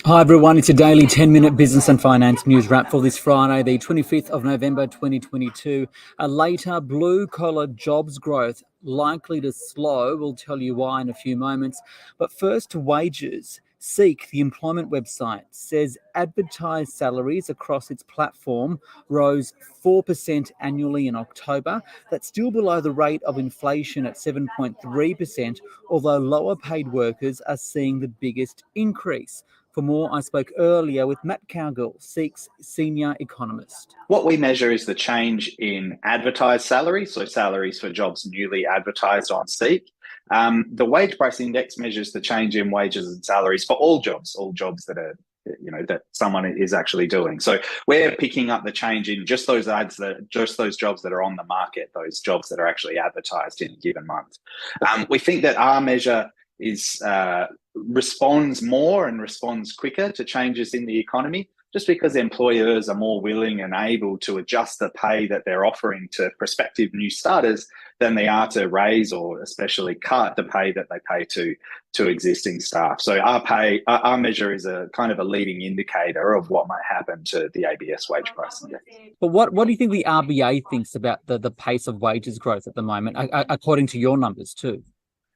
Hi everyone, it's your daily 10-minute business and finance news wrap for this Friday, the 25th of November 2022. A later blue-collar jobs growth likely to slow. We'll tell you why in a few moments. But first, wages. SEEK, the employment website, says advertised salaries across its platform rose 4% annually in October. That's still below the rate of inflation at 7.3%, although lower paid workers are seeing the biggest increase. For more, I spoke earlier with Matt Cowgill, SEEK's senior economist. What we measure is the change in advertised salaries, so salaries for jobs newly advertised on SEEK. The wage price index measures the change in wages and salaries for all jobs that are, that someone is actually doing. So we're picking up the change in just those jobs that are on the market, those jobs that are actually advertised in a given month. We think that our measure responds more and responds quicker to changes in the economy, just because employers are more willing and able to adjust the pay that they're offering to prospective new starters than they are to raise or especially cut the pay that they pay to existing staff. So our measure is a kind of a leading indicator of what might happen to the ABS wage price index. But what do you think the RBA thinks about the pace of wages growth at the moment, according to your numbers too?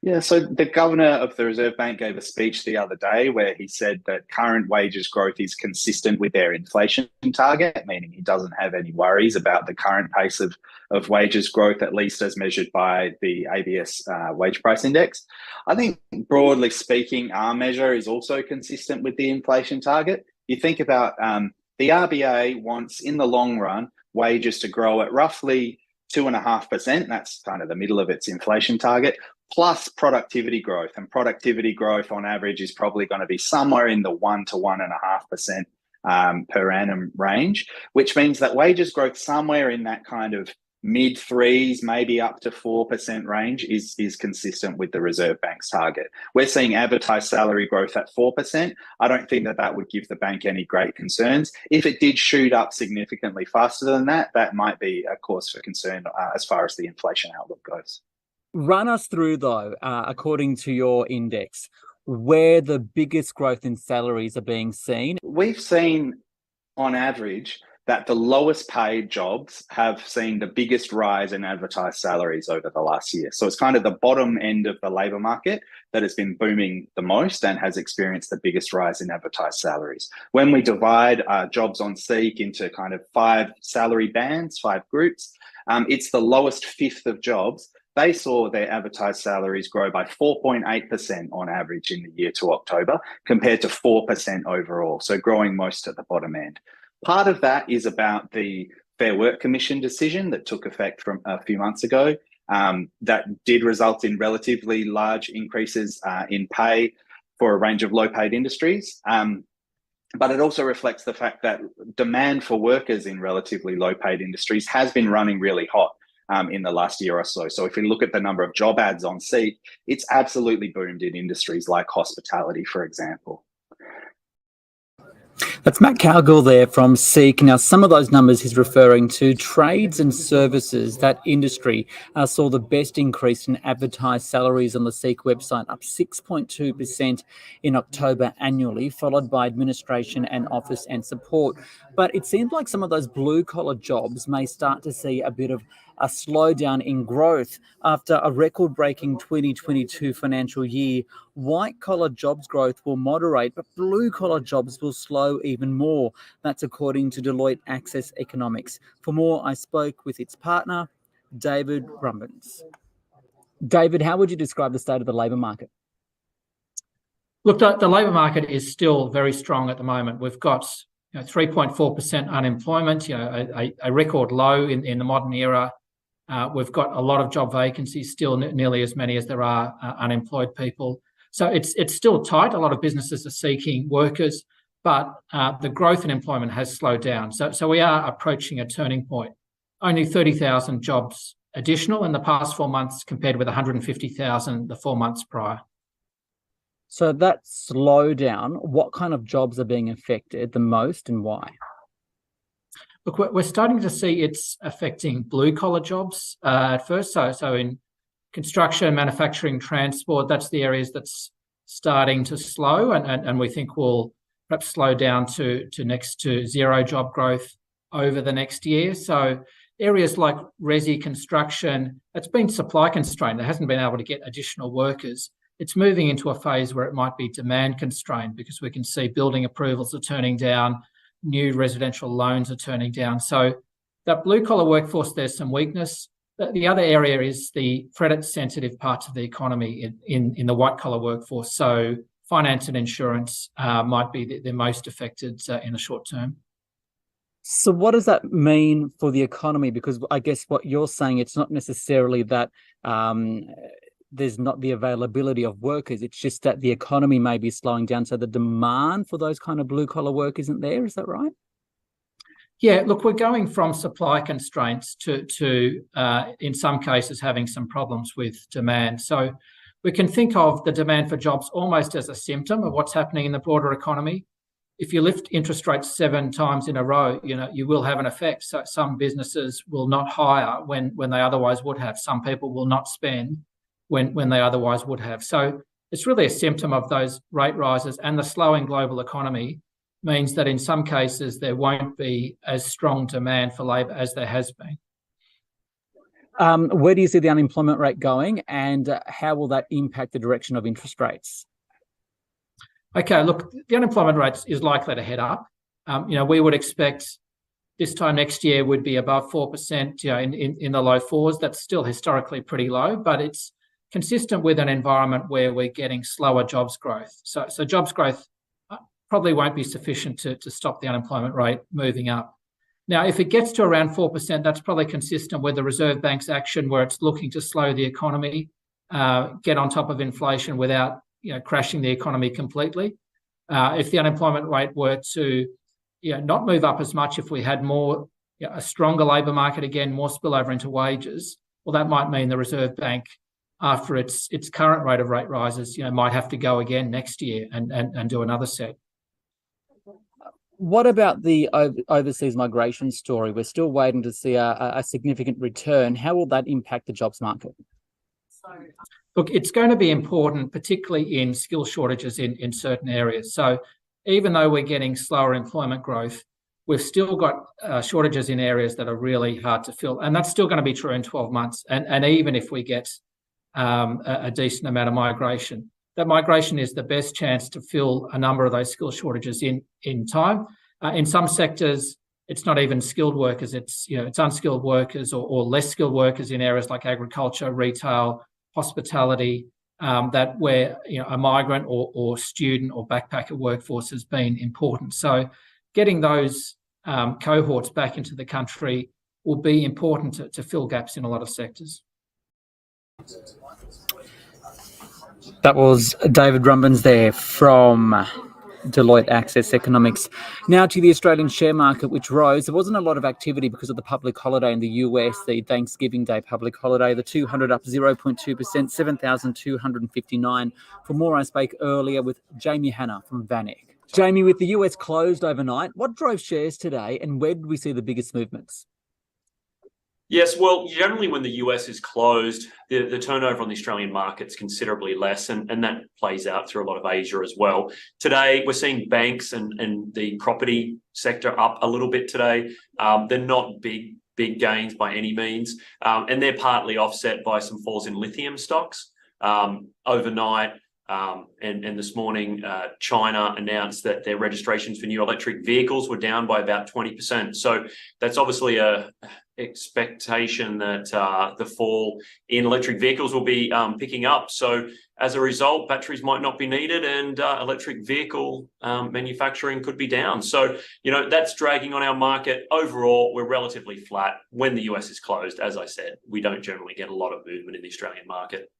Yeah, so the governor of the Reserve Bank gave a speech the other day where he said that current wages growth is consistent with their inflation target, meaning he doesn't have any worries about the current pace of wages growth, at least as measured by the ABS wage price index. I think broadly speaking, our measure is also consistent with the inflation target. You think about the RBA wants, in the long run, wages to grow at roughly 2.5%. That's kind of the middle of its inflation target, plus productivity growth. And productivity growth on average is probably going to be somewhere in the 1 to 1.5% per annum range, which means that wages growth somewhere in that kind of mid threes, maybe up to 4% range is consistent with the Reserve Bank's target. We're seeing advertised salary growth at 4%. I don't think that would give the bank any great concerns. If it did shoot up significantly faster than that, that might be a cause for concern as far as the inflation outlook goes. Run us through, though, according to your index, where the biggest growth in salaries are being seen. We've seen, on average, that the lowest paid jobs have seen the biggest rise in advertised salaries over the last year. So it's kind of the bottom end of the labour market that has been booming the most and has experienced the biggest rise in advertised salaries. When we divide jobs on SEEK into kind of 5 salary bands, 5 groups, it's the lowest fifth of jobs. They saw their advertised salaries grow by 4.8% on average in the year to October, compared to 4% overall, so growing most at the bottom end. Part of that is about the Fair Work Commission decision that took effect from a few months ago. That did result in relatively large increases in pay for a range of low-paid industries. But it also reflects the fact that demand for workers in relatively low-paid industries has been running really hot in the last year or so. So if we look at the number of job ads on SEEK, it's absolutely boomed in industries like hospitality, for example. That's Matt Cowgill there from SEEK. Now, some of those numbers he's referring to, trades and services, that industry saw the best increase in advertised salaries on the SEEK website, up 6.2% in October annually, followed by administration and office and support. But it seems like some of those blue-collar jobs may start to see a bit of a slowdown in growth after a record-breaking 2022 financial year. White-collar jobs growth will moderate, but blue-collar jobs will slow even more. That's according to Deloitte Access Economics. For more, I spoke with its partner, David Rumbens. David, how would you describe the state of the labour market? Look, the labour market is still very strong at the moment. We've got 3.4% unemployment, a record low in the modern era. We've got a lot of job vacancies, still nearly as many as there are unemployed people. So it's still tight. A lot of businesses are seeking workers, but the growth in employment has slowed down. So we are approaching a turning point. Only 30,000 jobs additional in the past 4 months compared with 150,000 the 4 months prior. So that slowdown, what kind of jobs are being affected the most and why? Look, we're starting to see it's affecting blue-collar jobs at first. So in construction, manufacturing, transport, that's the areas that's starting to slow and we think will perhaps slow down to next to zero job growth over the next year. So areas like resi construction, it's been supply constrained. It hasn't been able to get additional workers. It's moving into a phase where it might be demand constrained because we can see building approvals are turning down, new residential loans are turning down. So that blue collar workforce, there's some weakness. The other area is the credit sensitive parts of the economy in the white collar workforce. So finance and insurance might be the most affected in the short term. So what does that mean for the economy? Because I guess what you're saying, it's not necessarily that there's not the availability of workers. It's just that the economy may be slowing down. So the demand for those kind of blue collar work isn't there. Is that right? Yeah, look, we're going from supply constraints to in some cases, having some problems with demand. So we can think of the demand for jobs almost as a symptom of what's happening in the broader economy. If you lift interest rates 7 times in a row, you will have an effect. So some businesses will not hire when they otherwise would have. Some people will not spend when they otherwise would have. So it's really a symptom of those rate rises, and the slowing global economy means that in some cases there won't be as strong demand for labour as there has been. Where do you see the unemployment rate going, and how will that impact the direction of interest rates? Okay, look, the unemployment rate is likely to head up. We would expect this time next year would be above 4%, in the low 4s. That's still historically pretty low, but it's consistent with an environment where we're getting slower jobs growth. So jobs growth probably won't be sufficient to stop the unemployment rate moving up. Now, if it gets to around 4%, that's probably consistent with the Reserve Bank's action where it's looking to slow the economy, get on top of inflation without crashing the economy completely. If the unemployment rate were to not move up as much, if we had a stronger labour market again, more spillover into wages, well, that might mean the Reserve Bank, after its current rate of rate rises, might have to go again next year and do another set. What about the overseas migration story? We're still waiting to see a significant return. How will that impact the jobs market? Look, it's going to be important, particularly in skill shortages in certain areas. So even though we're getting slower employment growth, we've still got shortages in areas that are really hard to fill. And that's still going to be true in 12 months. And even if we get a decent amount of migration, that migration is the best chance to fill a number of those skill shortages in time. In some sectors, it's not even skilled workers, it's unskilled workers or less skilled workers in areas like agriculture, retail, hospitality, that where a migrant or student or backpacker workforce has been important. So getting those cohorts back into the country will be important to fill gaps in a lot of sectors. That was David Rumbens there from Deloitte Access Economics. Now to the Australian share market, which rose. There wasn't a lot of activity because of the public holiday in the US, the Thanksgiving Day public holiday. The 200 up 0.2%, 7,259. For more, I spoke earlier with Jamie Hanna from VanEck. Jamie, with the US closed overnight, what drove shares today and where did we see the biggest movements? Yes, well, generally when the US is closed, the turnover on the Australian market's considerably less, and that plays out through a lot of Asia as well. Today, we're seeing banks and the property sector up a little bit today. They're not big gains by any means, and they're partly offset by some falls in lithium stocks. Overnight, and this morning, China announced that their registrations for new electric vehicles were down by about 20%. So that's obviously a expectation that the fall in electric vehicles will be picking up. So as a result, batteries might not be needed and electric vehicle manufacturing could be down. So, that's dragging on our market. Overall, we're relatively flat. When the US is closed, as I said, we don't generally get a lot of movement in the Australian market.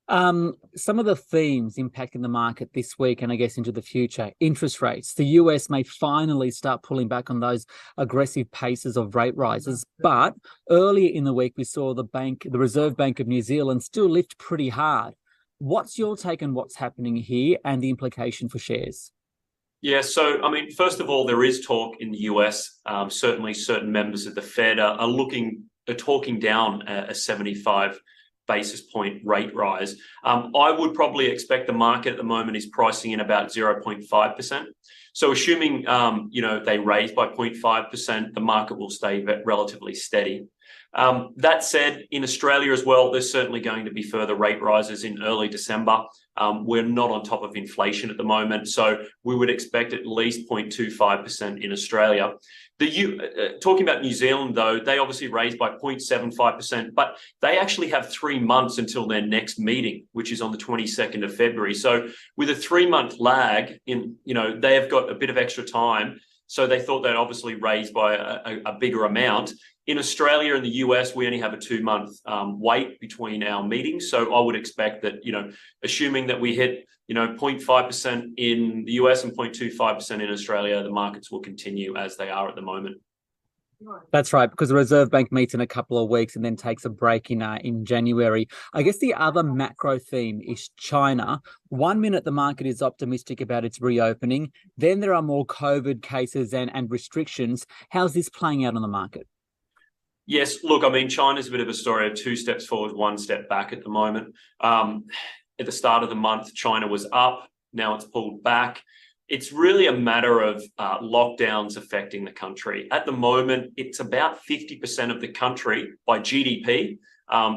Some of the themes impacting the market this week and I guess into the future, interest rates. The US may finally start pulling back on those aggressive paces of rate rises, but earlier in the week we saw the Reserve Bank of New Zealand still lift pretty hard. What's your take on what's happening here and the implication for shares? Yeah, so, first of all, there is talk in the US. Certainly certain members of the Fed are talking down a 75 basis point rate rise. I would probably expect the market at the moment is pricing in about 0.5%. So assuming, they raise by 0.5%, the market will stay relatively steady. That said, in Australia as well, there's certainly going to be further rate rises in early December. We're not on top of inflation at the moment, so we would expect at least 0.25% in Australia. Talking about New Zealand, though, they obviously raised by 0.75%, but they actually have 3 months until their next meeting, which is on the 22nd of February. So with a 3-month lag, they have got a bit of extra time. So they thought they'd obviously raise by a bigger amount. In Australia and the US, we only have a 2-month wait between our meetings. So I would expect that, assuming that we hit, 0.5% in the US and 0.25% in Australia, the markets will continue as they are at the moment. That's right, because the Reserve Bank meets in a couple of weeks and then takes a break in January. I guess the other macro theme is China. 1 minute the market is optimistic about its reopening, then there are more COVID cases and restrictions. How's this playing out on the market? Yes, look, China's a bit of a story of 2 steps forward, 1 step back at the moment. At the start of the month, China was up. Now it's pulled back. It's really a matter of lockdowns affecting the country. At the moment, it's about 50% of the country by GDP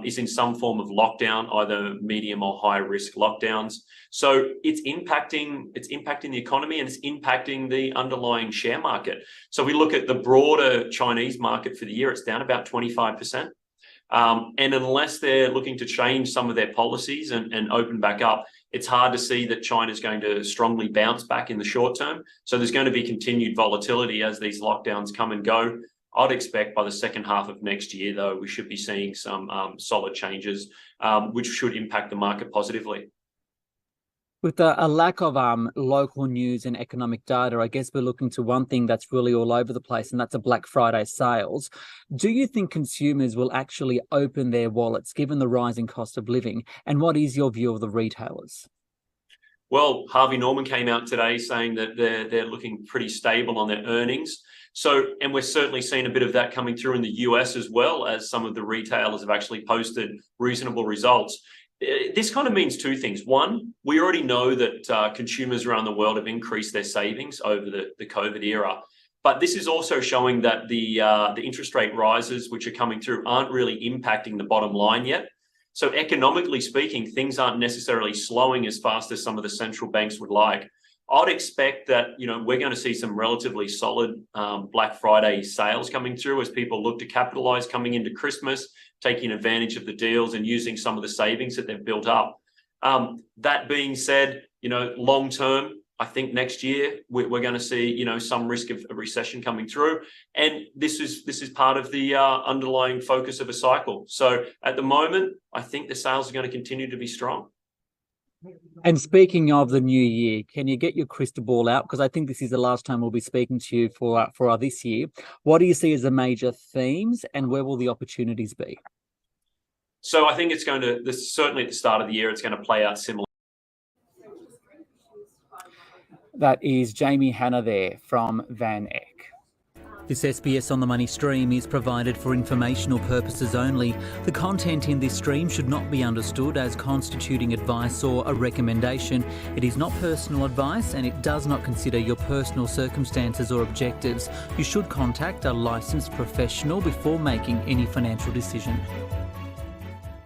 is in some form of lockdown, either medium or high risk lockdowns. So it's impacting the economy and it's impacting the underlying share market. So we look at the broader Chinese market for the year, it's down about 25%. And unless they're looking to change some of their policies and open back up, it's hard to see that China's going to strongly bounce back in the short term. So there's going to be continued volatility as these lockdowns come and go. I'd expect by the second half of next year, though, we should be seeing some solid changes, which should impact the market positively. With a lack of local news and economic data, I guess we're looking to one thing that's really all over the place, and that's a Black Friday sales. Do you think consumers will actually open their wallets given the rising cost of living? And what is your view of the retailers? Well, Harvey Norman came out today saying that they're looking pretty stable on their earnings. So, and we're certainly seeing a bit of that coming through in the US as well, as some of the retailers have actually posted reasonable results. This kind of means 2 things. One, we already know that consumers around the world have increased their savings over the COVID era. But this is also showing that the interest rate rises, which are coming through, aren't really impacting the bottom line yet. So economically speaking, things aren't necessarily slowing as fast as some of the central banks would like. I'd expect that, we're going to see some relatively solid Black Friday sales coming through as people look to capitalize coming into Christmas, taking advantage of the deals and using some of the savings that they've built up. That being said, long term, I think next year we're going to see, some risk of a recession coming through. And this is part of the underlying focus of a cycle. So at the moment, I think the sales are going to continue to be strong. And speaking of the new year, can you get your crystal ball out? Because I think this is the last time we'll be speaking to you for this year. What do you see as the major themes and where will the opportunities be? So I think it's going to, certainly at the start of the year, it's going to play out similar. That is Jamie Hanna there from Van Eck. This SBS On The Money stream is provided for informational purposes only. The content in this stream should not be understood as constituting advice or a recommendation. It is not personal advice and it does not consider your personal circumstances or objectives. You should contact a licensed professional before making any financial decision.